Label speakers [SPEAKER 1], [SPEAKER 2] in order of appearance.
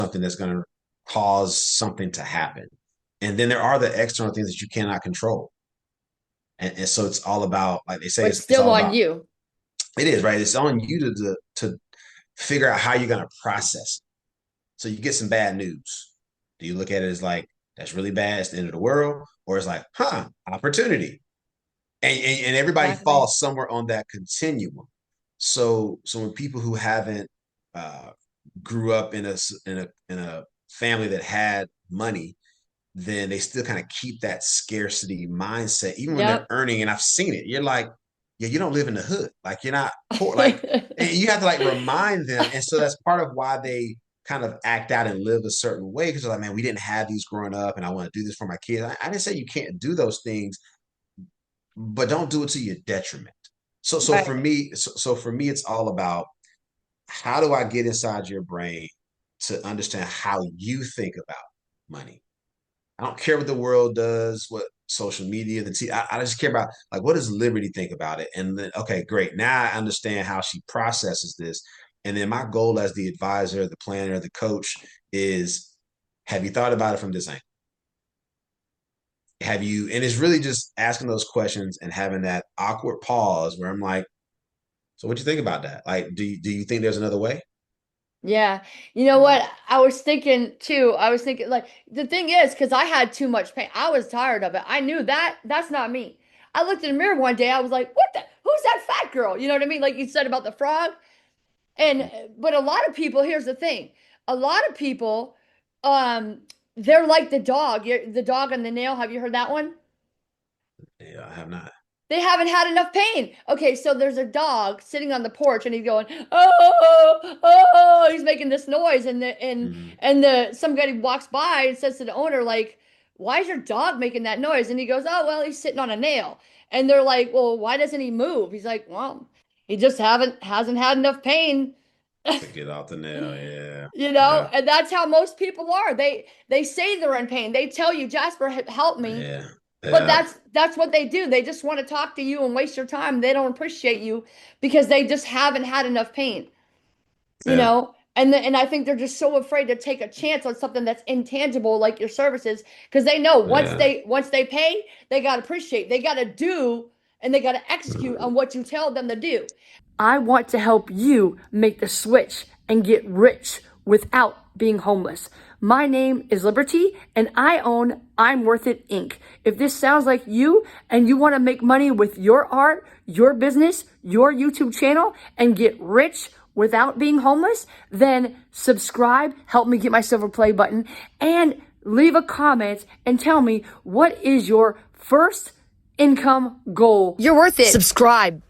[SPEAKER 1] something that's going to cause something to happen. And then there are the external things that you cannot control. And so it's all about, like they say,
[SPEAKER 2] But
[SPEAKER 1] it's
[SPEAKER 2] still
[SPEAKER 1] all
[SPEAKER 2] on
[SPEAKER 1] about,
[SPEAKER 2] you.
[SPEAKER 1] it is, right? It's on you to figure out how you're going to process it. So you get some bad news. Do you look at it as like, that's really bad, it's the end of the world? Or it's like, opportunity. And everybody
[SPEAKER 2] Exactly.
[SPEAKER 1] falls somewhere on that continuum. So when people who haven't uh, grew up in a family that had money, then they still kind of keep that scarcity mindset, even when they're
[SPEAKER 2] Yep.
[SPEAKER 1] earning. And I've seen it. You're like, yeah, you don't live in the hood. Like you're not poor. Like, and you have to like remind them. And so that's part of why they kind of act out and live a certain way because they're like, man, we didn't have these growing up, and I want to do this for my kids. I didn't say you can't do those things, but don't do it to your detriment. So for
[SPEAKER 2] Right.
[SPEAKER 1] me, so for me, it's all about how do I get inside your brain to understand how you think about money. I don't care what the world does, what social media, I just care about like what does Liberty think about it? And then okay, great. Now I understand how she processes this. And then my goal as the advisor, the planner, the coach is have you thought about it from this angle? Have you, and it's really just asking those questions and having that awkward pause where I'm like, so what do you think about that? Like, do you think there's another way?
[SPEAKER 2] Yeah. You know
[SPEAKER 1] Mm,
[SPEAKER 2] what? I was thinking too. I was thinking like the thing is, because I had too much pain. I was tired of it. I knew that that's not me. I looked in the mirror one day. I was like, what the? Who's that fat girl? You know what I mean? Like you said about the frog. And but a lot of people, here's the thing. A lot of people, um, they're like the dog. The dog and the nail. Have you heard that one?
[SPEAKER 1] yeah, I have not.
[SPEAKER 2] They haven't had enough pain. Okay, so there's a dog sitting on the porch and he's going, oh, oh, he's making this noise.
[SPEAKER 1] Mm,
[SPEAKER 2] And the somebody walks by and says to the owner, like, why is your dog making that noise? And he goes, oh, well, he's sitting on a nail. And they're like, well, why doesn't he move? He's like, well, he just haven't hasn't had enough pain.
[SPEAKER 1] to get out the nail, yeah,
[SPEAKER 2] You know,
[SPEAKER 1] yeah,
[SPEAKER 2] and that's how most people are. They say they're in pain. They tell you, Jasper, help me.
[SPEAKER 1] yeah,
[SPEAKER 2] But
[SPEAKER 1] yeah,
[SPEAKER 2] that's what they do. They just want to talk to you and waste your time. They don't appreciate you because they just haven't had enough pain, you
[SPEAKER 1] yeah,
[SPEAKER 2] know? And I think they're just so afraid to take a chance on something that's intangible like your services because they know
[SPEAKER 1] yeah.
[SPEAKER 2] once they pay, they got to appreciate. They got to do and they got to execute on what you tell them to do. I want to help you make the switch and get rich without being homeless. My name is Liberty and I own I'm Worth It Inc. If this sounds like you and you want to make money with your art, your business, your YouTube channel and get rich without being homeless, then subscribe, help me get my silver play button and leave a comment and tell me what is your first income goal. You're worth it. Subscribe.